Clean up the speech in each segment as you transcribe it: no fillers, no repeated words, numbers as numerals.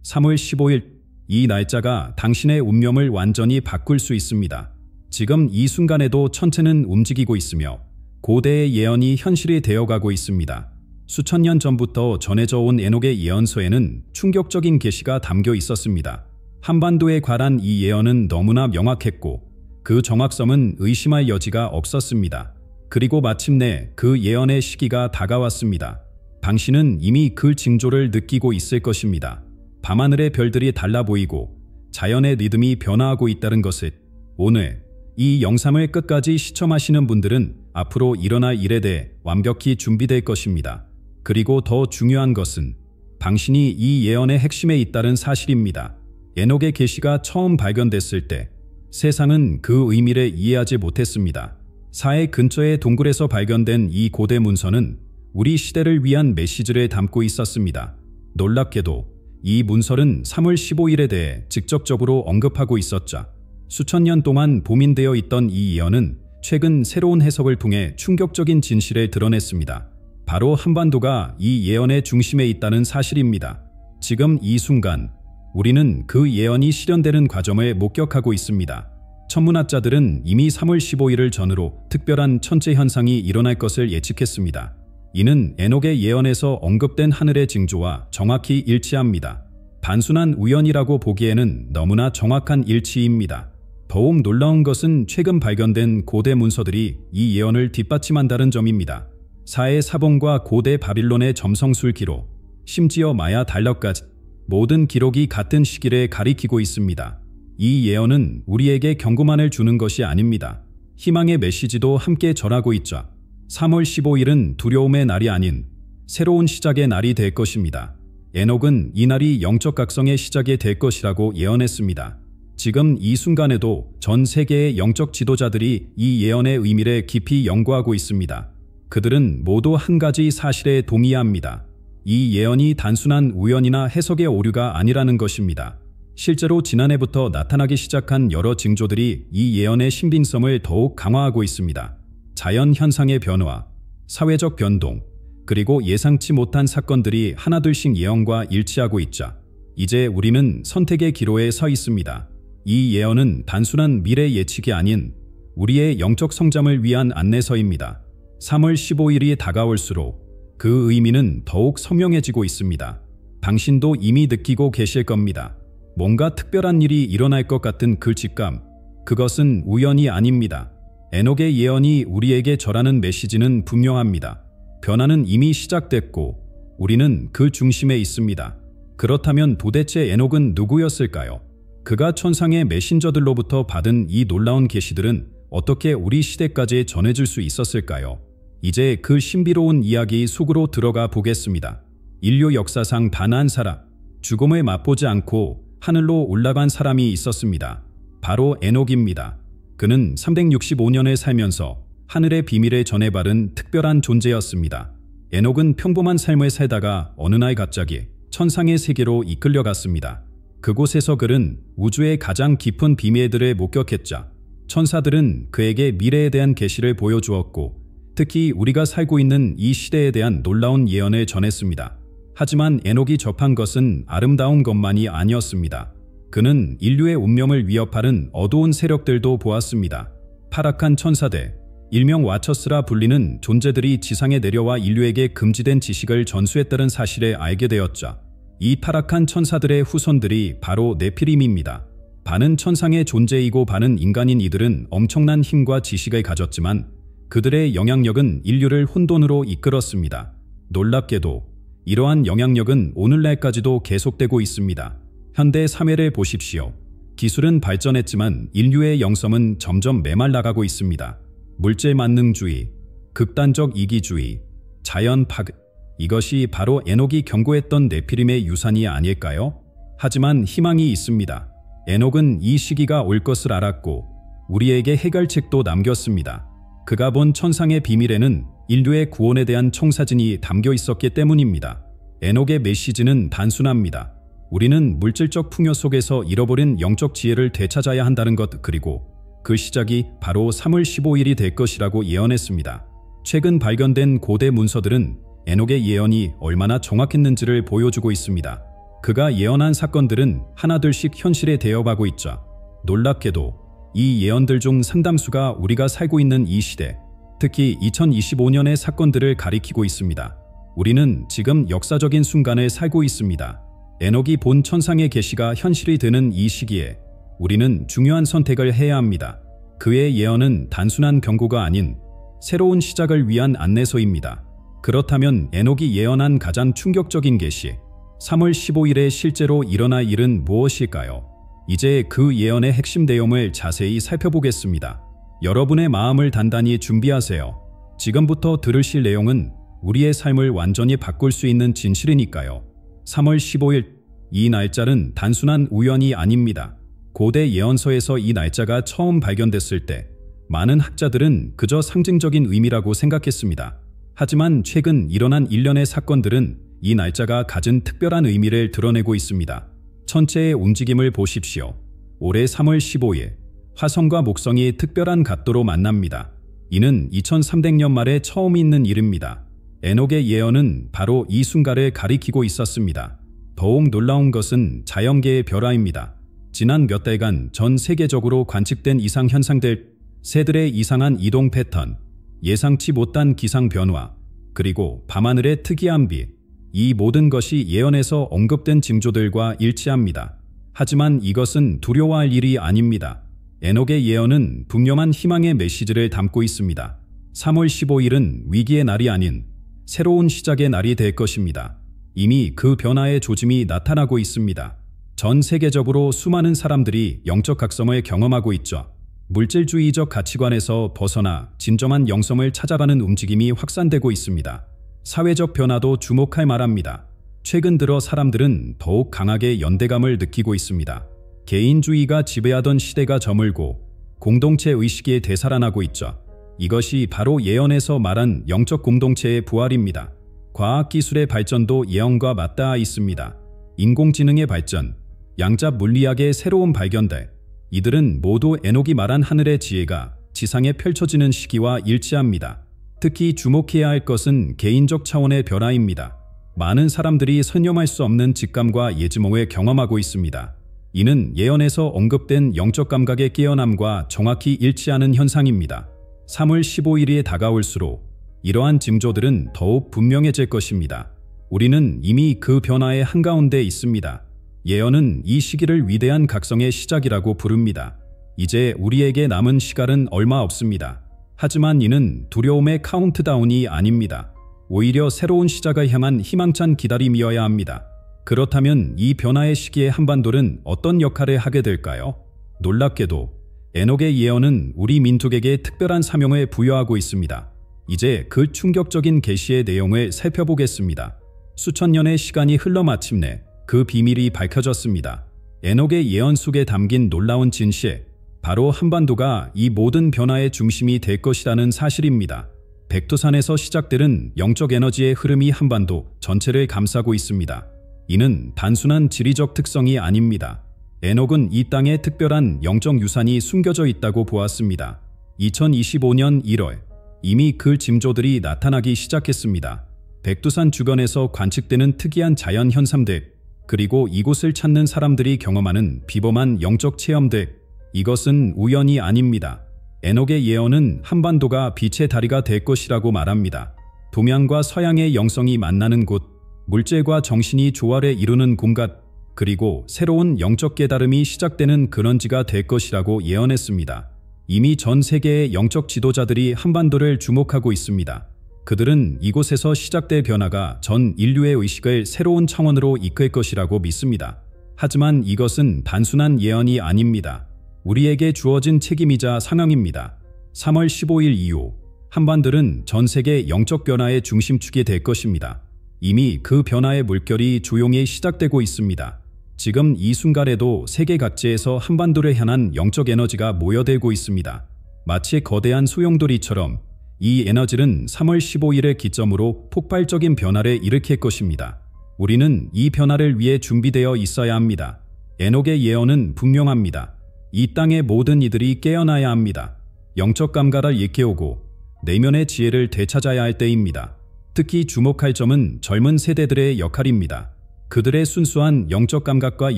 3월 15일, 이 날짜가 당신의 운명을 완전히 바꿀 수 있습니다. 지금 이 순간에도 천체는 움직이고 있으며 고대의 예언이 현실이 되어가고 있습니다. 수천 년 전부터 전해져 온 에녹의 예언서에는 충격적인 계시가 담겨 있었습니다. 한반도에 관한 이 예언은 너무나 명확했고 그 정확성은 의심할 여지가 없었습니다. 그리고 마침내 그 예언의 시기가 다가왔습니다. 당신은 이미 그 징조를 느끼고 있을 것입니다. 밤하늘의 별들이 달라 보이고 자연의 리듬이 변화하고 있다는 것을. 오늘 이 영상을 끝까지 시청하시는 분들은 앞으로 일어날 일에 대해 완벽히 준비될 것입니다. 그리고 더 중요한 것은 당신이 이 예언의 핵심에 있다는 사실입니다. 에녹의 계시가 처음 발견됐을 때 세상은 그 의미를 이해하지 못했습니다. 사해 근처의 동굴에서 발견된 이 고대 문서는 우리 시대를 위한 메시지를 담고 있었습니다. 놀랍게도 이 문서는 3월 15일에 대해 직접적으로 언급하고 있었죠. 수천 년 동안 봉인되어 있던 이 예언은 최근 새로운 해석을 통해 충격적인 진실을 드러냈습니다. 바로 한반도가 이 예언의 중심에 있다는 사실입니다. 지금 이 순간 우리는 그 예언이 실현되는 과정을 목격하고 있습니다. 천문학자들은 이미 3월 15일을 전후로 특별한 천체 현상이 일어날 것을 예측했습니다. 이는 에녹의 예언에서 언급된 하늘의 징조와 정확히 일치합니다. 단순한 우연이라고 보기에는 너무나 정확한 일치입니다. 더욱 놀라운 것은 최근 발견된 고대 문서들이 이 예언을 뒷받침한다는 점입니다. 사해 사본과 고대 바빌론의 점성술 기록, 심지어 마야 달력까지 모든 기록이 같은 시기를 가리키고 있습니다. 이 예언은 우리에게 경고만을 주는 것이 아닙니다. 희망의 메시지도 함께 전하고 있죠. 3월 15일은 두려움의 날이 아닌 새로운 시작의 날이 될 것입니다. 에녹은 이 날이 영적 각성의 시작이 될 것이라고 예언했습니다. 지금 이 순간에도 전 세계의 영적 지도자들이 이 예언의 의미를 깊이 연구하고 있습니다. 그들은 모두 한 가지 사실에 동의합니다. 이 예언이 단순한 우연이나 해석의 오류가 아니라는 것입니다. 실제로 지난해부터 나타나기 시작한 여러 징조들이 이 예언의 신빙성을 더욱 강화하고 있습니다. 자연 현상의 변화, 사회적 변동, 그리고 예상치 못한 사건들이 하나둘씩 예언과 일치하고 있죠. 이제 우리는 선택의 기로에 서 있습니다. 이 예언은 단순한 미래 예측이 아닌 우리의 영적 성장을 위한 안내서입니다. 3월 15일이 다가올수록 그 의미는 더욱 선명해지고 있습니다. 당신도 이미 느끼고 계실 겁니다. 뭔가 특별한 일이 일어날 것 같은 글짓감, 그것은 우연이 아닙니다. 에녹의 예언이 우리에게 전하는 메시지는 분명합니다. 변화는 이미 시작됐고 우리는 그 중심에 있습니다. 그렇다면 도대체 에녹은 누구였을까요? 그가 천상의 메신저들로부터 받은 이 놀라운 계시들은 어떻게 우리 시대까지 전해질 수 있었을까요? 이제 그 신비로운 이야기 속으로 들어가 보겠습니다. 인류 역사상 단 한 사람, 죽음을 맛보지 않고 하늘로 올라간 사람이 있었습니다. 바로 에녹입니다. 그는 365년을 살면서 하늘의 비밀을 전해받은 특별한 존재였습니다. 에녹은 평범한 삶을 살다가 어느 날 갑자기 천상의 세계로 이끌려갔습니다. 그곳에서 그는 우주의 가장 깊은 비밀들을 목격했자. 천사들은 그에게 미래에 대한 계시를 보여주었고 특히 우리가 살고 있는 이 시대에 대한 놀라운 예언을 전했습니다. 하지만 에녹이 접한 것은 아름다운 것만이 아니었습니다. 그는 인류의 운명을 위협하는 어두운 세력들도 보았습니다. 타락한 천사들, 일명 와처스라 불리는 존재들이 지상에 내려와 인류에게 금지된 지식을 전수했다는 사실을 알게 되었죠. 이 타락한 천사들의 후손들이 바로 네피림입니다. 반은 천상의 존재이고 반은 인간인 이들은 엄청난 힘과 지식을 가졌지만 그들의 영향력은 인류를 혼돈으로 이끌었습니다. 놀랍게도 이러한 영향력은 오늘날까지도 계속되고 있습니다. 현대 사회를 보십시오. 기술은 발전했지만 인류의 영성은 점점 메말라가고 있습니다. 물질 만능주의, 극단적 이기주의, 자연 파괴, 이것이 바로 에녹이 경고했던 네피림의 유산이 아닐까요? 하지만 희망이 있습니다. 에녹은 이 시기가 올 것을 알았고 우리에게 해결책도 남겼습니다. 그가 본 천상의 비밀에는 인류의 구원에 대한 청사진이 담겨 있었기 때문입니다. 에녹의 메시지는 단순합니다. 우리는 물질적 풍요 속에서 잃어버린 영적 지혜를 되찾아야 한다는 것, 그리고 그 시작이 바로 3월 15일이 될 것이라고 예언했습니다. 최근 발견된 고대 문서들은 에녹의 예언이 얼마나 정확했는지를 보여주고 있습니다. 그가 예언한 사건들은 하나둘씩 현실에 되어가고 있죠. 놀랍게도 이 예언들 중 상당수가 우리가 살고 있는 이 시대, 특히 2025년의 사건들을 가리키고 있습니다. 우리는 지금 역사적인 순간을 살고 있습니다. 에녹이 본 천상의 계시가 현실이 되는 이 시기에 우리는 중요한 선택을 해야 합니다. 그의 예언은 단순한 경고가 아닌 새로운 시작을 위한 안내서입니다. 그렇다면 에녹이 예언한 가장 충격적인 계시, 3월 15일에 실제로 일어날 일은 무엇일까요? 이제 그 예언의 핵심 내용을 자세히 살펴보겠습니다. 여러분의 마음을 단단히 준비하세요. 지금부터 들으실 내용은 우리의 삶을 완전히 바꿀 수 있는 진실이니까요. 3월 15일, 이 날짜는 단순한 우연이 아닙니다. 고대 예언서에서 이 날짜가 처음 발견됐을 때 많은 학자들은 그저 상징적인 의미라고 생각했습니다. 하지만 최근 일어난 일련의 사건들은 이 날짜가 가진 특별한 의미를 드러내고 있습니다. 천체의 움직임을 보십시오. 올해 3월 15일, 화성과 목성이 특별한 각도로 만납니다. 이는 2300년 말에 처음 있는 일입니다. 에녹의 예언은 바로 이 순간을 가리키고 있었습니다. 더욱 놀라운 것은 자연계의 변화입니다. 지난 몇 달간 전 세계적으로 관측된 이상 현상들, 새들의 이상한 이동 패턴, 예상치 못한 기상 변화, 그리고 밤하늘의 특이한 빛, 이 모든 것이 예언에서 언급된 징조들과 일치합니다. 하지만 이것은 두려워할 일이 아닙니다. 에녹의 예언은 분명한 희망의 메시지를 담고 있습니다. 3월 15일은 위기의 날이 아닌 새로운 시작의 날이 될 것입니다. 이미 그 변화의 조짐이 나타나고 있습니다. 전 세계적으로 수많은 사람들이 영적 각성을 경험하고 있죠. 물질주의적 가치관에서 벗어나 진정한 영성을 찾아가는 움직임이 확산되고 있습니다. 사회적 변화도 주목할 만합니다. 최근 들어 사람들은 더욱 강하게 연대감을 느끼고 있습니다. 개인주의가 지배하던 시대가 저물고 공동체 의식이 되살아나고 있죠. 이것이 바로 예언에서 말한 영적 공동체의 부활입니다. 과학기술의 발전도 예언과 맞닿아 있습니다. 인공지능의 발전, 양자 물리학의 새로운 발견들, 이들은 모두 에녹이 말한 하늘의 지혜가 지상에 펼쳐지는 시기와 일치합니다. 특히 주목해야 할 것은 개인적 차원의 변화입니다. 많은 사람들이 설명할 수 없는 직감과 예지몽을 경험하고 있습니다. 이는 예언에서 언급된 영적 감각의 깨어남과 정확히 일치하는 현상입니다. 3월 15일이 다가올수록 이러한 징조들은 더욱 분명해질 것입니다. 우리는 이미 그 변화의 한가운데 있습니다. 예언은 이 시기를 위대한 각성의 시작이라고 부릅니다. 이제 우리에게 남은 시간은 얼마 없습니다. 하지만 이는 두려움의 카운트다운이 아닙니다. 오히려 새로운 시작을 향한 희망찬 기다림이어야 합니다. 그렇다면 이 변화의 시기에 한반도는 어떤 역할을 하게 될까요? 놀랍게도 에녹의 예언은 우리 민족에게 특별한 사명을 부여하고 있습니다. 이제 그 충격적인 계시의 내용을 살펴보겠습니다. 수천 년의 시간이 흘러 마침내 그 비밀이 밝혀졌습니다. 에녹의 예언 속에 담긴 놀라운 진실, 바로 한반도가 이 모든 변화의 중심이 될 것이라는 사실입니다. 백두산에서 시작되는 영적 에너지의 흐름이 한반도 전체를 감싸고 있습니다. 이는 단순한 지리적 특성이 아닙니다. 에녹은 이 땅에 특별한 영적 유산이 숨겨져 있다고 보았습니다. 2025년 1월, 이미 그 징조들이 나타나기 시작했습니다. 백두산 주변에서 관측되는 특이한 자연 현상들, 그리고 이곳을 찾는 사람들이 경험하는 비범한 영적 체험들, 이것은 우연이 아닙니다. 에녹의 예언은 한반도가 빛의 다리가 될 것이라고 말합니다. 동양과 서양의 영성이 만나는 곳, 물질과 정신이 조화를 이루는 공간, 그리고 새로운 영적 깨달음이 시작되는 근원지가 될 것이라고 예언했습니다. 이미 전 세계의 영적 지도자들이 한반도를 주목하고 있습니다. 그들은 이곳에서 시작될 변화가 전 인류의 의식을 새로운 차원으로 이끌 것이라고 믿습니다. 하지만 이것은 단순한 예언이 아닙니다. 우리에게 주어진 책임이자 상황입니다. 3월 15일 이후 한반도는 전 세계 영적 변화의 중심축이 될 것입니다. 이미 그 변화의 물결이 조용히 시작되고 있습니다. 지금 이 순간에도 세계 각지에서 한반도를 향한 영적 에너지가 모여들고 있습니다. 마치 거대한 소용돌이처럼 이 에너지는 3월 15일을 기점으로 폭발적인 변화를 일으킬 것입니다. 우리는 이 변화를 위해 준비되어 있어야 합니다. 에녹의 예언은 분명합니다. 이 땅의 모든 이들이 깨어나야 합니다. 영적 감각을 일깨우고 내면의 지혜를 되찾아야 할 때입니다. 특히 주목할 점은 젊은 세대들의 역할입니다. 그들의 순수한 영적 감각과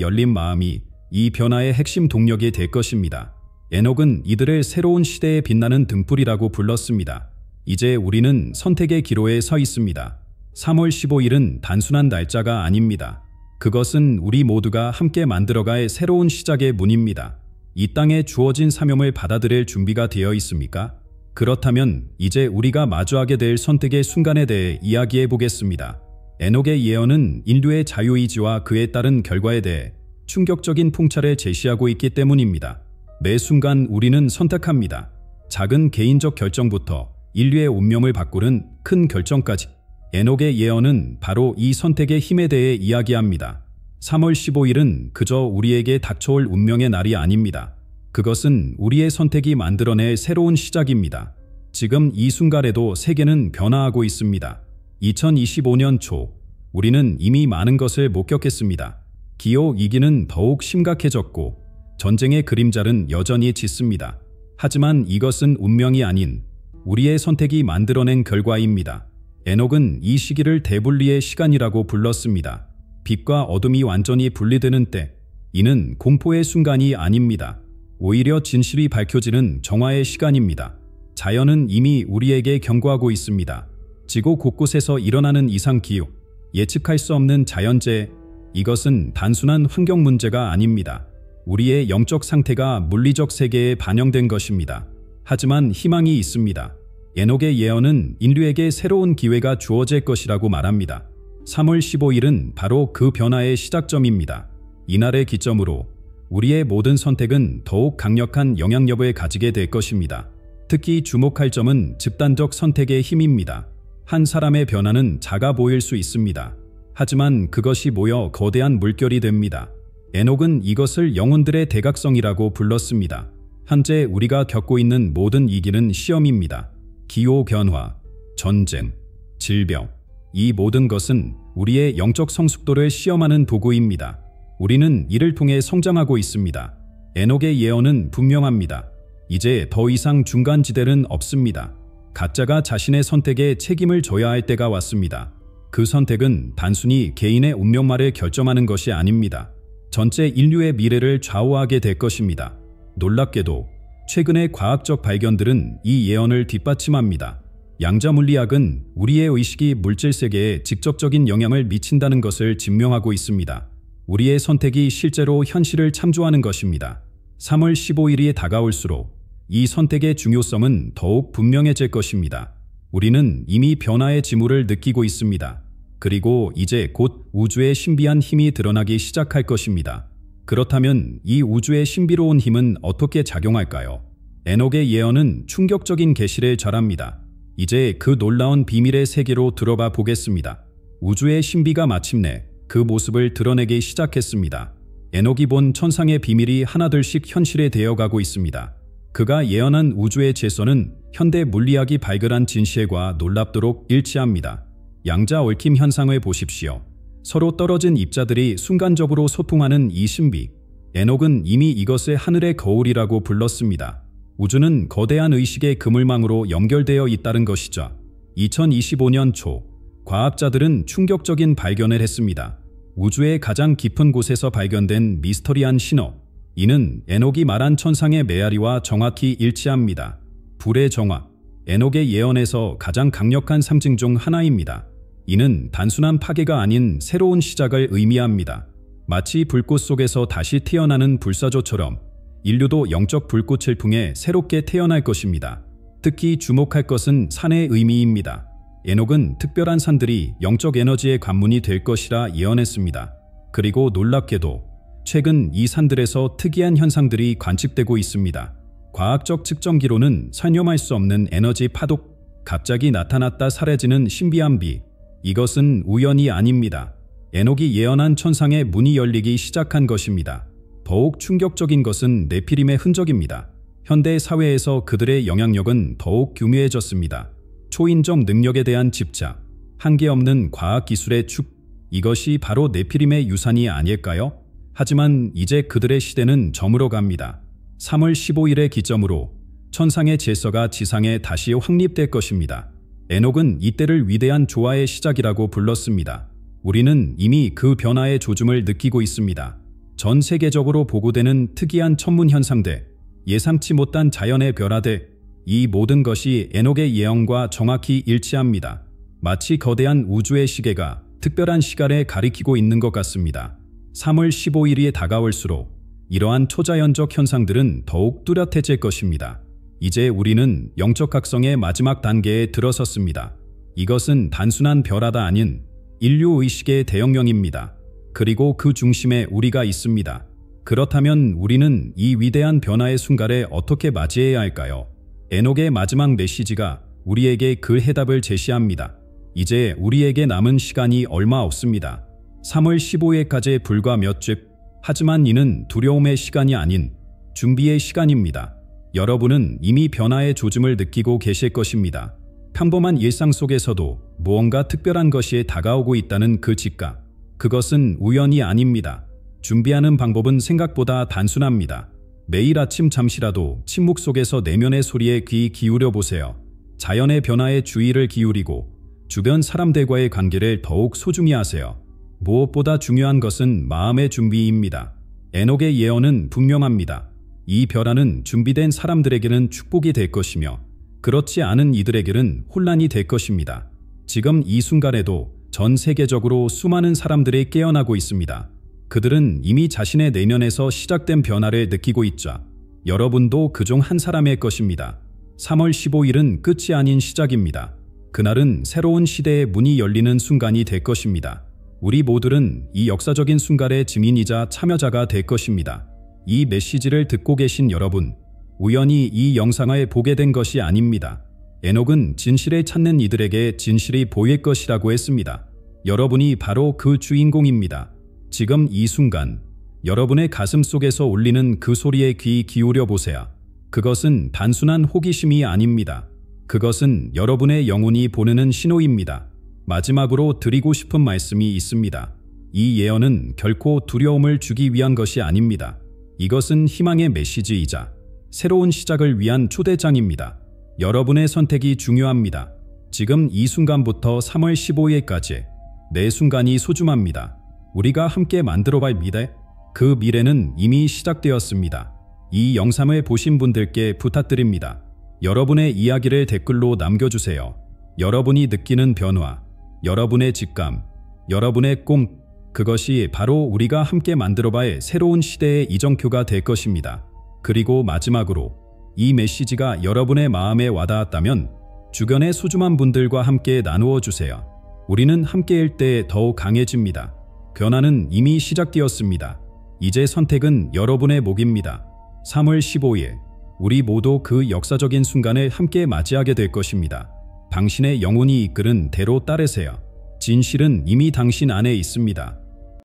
열린 마음이 이 변화의 핵심 동력이 될 것입니다. 에녹은 이들을 새로운 시대에 빛나는 등불이라고 불렀습니다. 이제 우리는 선택의 기로에 서 있습니다. 3월 15일은 단순한 날짜가 아닙니다. 그것은 우리 모두가 함께 만들어갈 새로운 시작의 문입니다. 이 땅에 주어진 사명을 받아들일 준비가 되어 있습니까? 그렇다면 이제 우리가 마주하게 될 선택의 순간에 대해 이야기해 보겠습니다. 에녹의 예언은 인류의 자유의지와 그에 따른 결과에 대해 충격적인 통찰을 제시하고 있기 때문입니다. 매 순간 우리는 선택합니다. 작은 개인적 결정부터 인류의 운명을 바꾸는 큰 결정까지. 에녹의 예언은 바로 이 선택의 힘에 대해 이야기합니다. 3월 15일은 그저 우리에게 닥쳐올 운명의 날이 아닙니다. 그것은 우리의 선택이 만들어낼 새로운 시작입니다. 지금 이 순간에도 세계는 변화하고 있습니다. 2025년 초, 우리는 이미 많은 것을 목격했습니다. 기후 위기는 더욱 심각해졌고 전쟁의 그림자는 여전히 짙습니다. 하지만 이것은 운명이 아닌 우리의 선택이 만들어낸 결과입니다. 에녹은 이 시기를 대분리의 시간이라고 불렀습니다. 빛과 어둠이 완전히 분리되는 때, 이는 공포의 순간이 아닙니다. 오히려 진실이 밝혀지는 정화의 시간입니다. 자연은 이미 우리에게 경고하고 있습니다. 지구 곳곳에서 일어나는 이상기후, 예측할 수 없는 자연재해, 이것은 단순한 환경 문제가 아닙니다. 우리의 영적 상태가 물리적 세계에 반영된 것입니다. 하지만 희망이 있습니다. 에녹의 예언은 인류에게 새로운 기회가 주어질 것이라고 말합니다. 3월 15일은 바로 그 변화의 시작점입니다. 이날의 기점으로 우리의 모든 선택은 더욱 강력한 영향력을 가지게 될 것입니다. 특히 주목할 점은 집단적 선택의 힘입니다. 한 사람의 변화는 작아 보일 수 있습니다. 하지만 그것이 모여 거대한 물결이 됩니다. 에녹은 이것을 영혼들의 대각성이라고 불렀습니다. 현재 우리가 겪고 있는 모든 위기는 시험입니다. 기후변화, 전쟁, 질병, 이 모든 것은 우리의 영적 성숙도를 시험하는 도구입니다. 우리는 이를 통해 성장하고 있습니다. 에녹의 예언은 분명합니다. 이제 더 이상 중간지대는 없습니다. 각자가 자신의 선택에 책임을 져야 할 때가 왔습니다. 그 선택은 단순히 개인의 운명만을 결정하는 것이 아닙니다. 전체 인류의 미래를 좌우하게 될 것입니다. 놀랍게도 최근의 과학적 발견들은 이 예언을 뒷받침합니다. 양자물리학은 우리의 의식이 물질 세계에 직접적인 영향을 미친다는 것을 증명하고 있습니다. 우리의 선택이 실제로 현실을 창조하는 것입니다. 3월 15일이 다가올수록 이 선택의 중요성은 더욱 분명해질 것입니다. 우리는 이미 변화의 징후를 느끼고 있습니다. 그리고 이제 곧 우주의 신비한 힘이 드러나기 시작할 것입니다. 그렇다면 이 우주의 신비로운 힘은 어떻게 작용할까요? 에녹의 예언은 충격적인 계시를 전합니다. 이제 그 놀라운 비밀의 세계로 들어가 보겠습니다. 우주의 신비가 마침내 그 모습을 드러내기 시작했습니다. 에녹이 본 천상의 비밀이 하나둘씩 현실에 되어가고 있습니다. 그가 예언한 우주의 재선은 현대 물리학이 발견한 진실과 놀랍도록 일치합니다. 양자 얽힘 현상을 보십시오. 서로 떨어진 입자들이 순간적으로 소통하는 이 신비. 에녹은 이미 이것을 하늘의 거울이라고 불렀습니다. 우주는 거대한 의식의 그물망으로 연결되어 있다는 것이죠. 2025년 초, 과학자들은 충격적인 발견을 했습니다. 우주의 가장 깊은 곳에서 발견된 미스터리한 신호. 이는 에녹이 말한 천상의 메아리와 정확히 일치합니다. 불의 정화, 에녹의 예언에서 가장 강력한 상징 중 하나입니다. 이는 단순한 파괴가 아닌 새로운 시작을 의미합니다. 마치 불꽃 속에서 다시 태어나는 불사조처럼 인류도 영적 불꽃을 통해 새롭게 태어날 것입니다. 특히 주목할 것은 산의 의미입니다. 에녹은 특별한 산들이 영적 에너지의 관문이 될 것이라 예언했습니다. 그리고 놀랍게도 최근 이 산들에서 특이한 현상들이 관측되고 있습니다. 과학적 측정기로는 설명할 수 없는 에너지 파도, 갑자기 나타났다 사라지는 신비한 비. 이것은 우연이 아닙니다. 에녹이 예언한 천상의 문이 열리기 시작한 것입니다. 더욱 충격적인 것은 네피림의 흔적입니다. 현대 사회에서 그들의 영향력은 더욱 교묘해졌습니다. 초인적 능력에 대한 집착, 한계 없는 과학기술의 축, 이것이 바로 네피림의 유산이 아닐까요? 하지만 이제 그들의 시대는 저물어 갑니다. 3월 15일의 기점으로 천상의 질서가 지상에 다시 확립될 것입니다. 에녹은 이때를 위대한 조화의 시작이라고 불렀습니다. 우리는 이미 그 변화의 조짐을 느끼고 있습니다. 전 세계적으로 보고되는 특이한 천문 현상들, 예상치 못한 자연의 변화들, 이 모든 것이 에녹의 예언과 정확히 일치합니다. 마치 거대한 우주의 시계가 특별한 시간을 가리키고 있는 것 같습니다. 3월 15일이 다가올수록 이러한 초자연적 현상들은 더욱 뚜렷해질 것입니다. 이제 우리는 영적 각성의 마지막 단계에 들어섰습니다. 이것은 단순한 별하다 아닌 인류의식의 대혁명입니다. 그리고 그 중심에 우리가 있습니다. 그렇다면 우리는 이 위대한 변화의 순간에 어떻게 맞이해야 할까요? 에녹의 마지막 메시지가 우리에게 그 해답을 제시합니다. 이제 우리에게 남은 시간이 얼마 없습니다. 3월 15일까지 불과 몇 주. 하지만 이는 두려움의 시간이 아닌 준비의 시간입니다. 여러분은 이미 변화의 조짐을 느끼고 계실 것입니다. 평범한 일상 속에서도 무언가 특별한 것이 다가오고 있다는 그 직감. 그것은 우연이 아닙니다. 준비하는 방법은 생각보다 단순합니다. 매일 아침 잠시라도 침묵 속에서 내면의 소리에 귀 기울여 보세요. 자연의 변화에 주의를 기울이고 주변 사람들과의 관계를 더욱 소중히 하세요. 무엇보다 중요한 것은 마음의 준비입니다. 에녹의 예언은 분명합니다. 이 변화는 준비된 사람들에게는 축복이 될 것이며 그렇지 않은 이들에게는 혼란이 될 것입니다. 지금 이 순간에도 전 세계적으로 수많은 사람들이 깨어나고 있습니다. 그들은 이미 자신의 내면에서 시작된 변화를 느끼고 있죠. 여러분도 그중 한 사람일 것입니다. 3월 15일은 끝이 아닌 시작입니다. 그날은 새로운 시대의 문이 열리는 순간이 될 것입니다. 우리 모두는 이 역사적인 순간의 증인이자 참여자가 될 것입니다. 이 메시지를 듣고 계신 여러분, 우연히 이 영상을 보게 된 것이 아닙니다. 에녹은 진실을 찾는 이들에게 진실이 보일 것이라고 했습니다. 여러분이 바로 그 주인공입니다. 지금 이 순간, 여러분의 가슴 속에서 울리는 그 소리에 귀 기울여 보세요. 그것은 단순한 호기심이 아닙니다. 그것은 여러분의 영혼이 보내는 신호입니다. 마지막으로 드리고 싶은 말씀이 있습니다. 이 예언은 결코 두려움을 주기 위한 것이 아닙니다. 이것은 희망의 메시지이자 새로운 시작을 위한 초대장입니다. 여러분의 선택이 중요합니다. 지금 이 순간부터 3월 15일까지 매 순간이 소중합니다. 우리가 함께 만들어갈 미래, 그 미래는 이미 시작되었습니다. 이 영상을 보신 분들께 부탁드립니다. 여러분의 이야기를 댓글로 남겨주세요. 여러분이 느끼는 변화, 여러분의 직감, 여러분의 꿈, 그것이 바로 우리가 함께 만들어갈 새로운 시대의 이정표가 될 것입니다. 그리고 마지막으로 이 메시지가 여러분의 마음에 와닿았다면 주변의 소중한 분들과 함께 나누어 주세요. 우리는 함께일 때 더욱 강해집니다. 변화는 이미 시작되었습니다. 이제 선택은 여러분의 몫입니다. 3월 15일, 우리 모두 그 역사적인 순간을 함께 맞이하게 될 것입니다. 당신의 영혼이 이끄는 대로 따르세요. 진실은 이미 당신 안에 있습니다.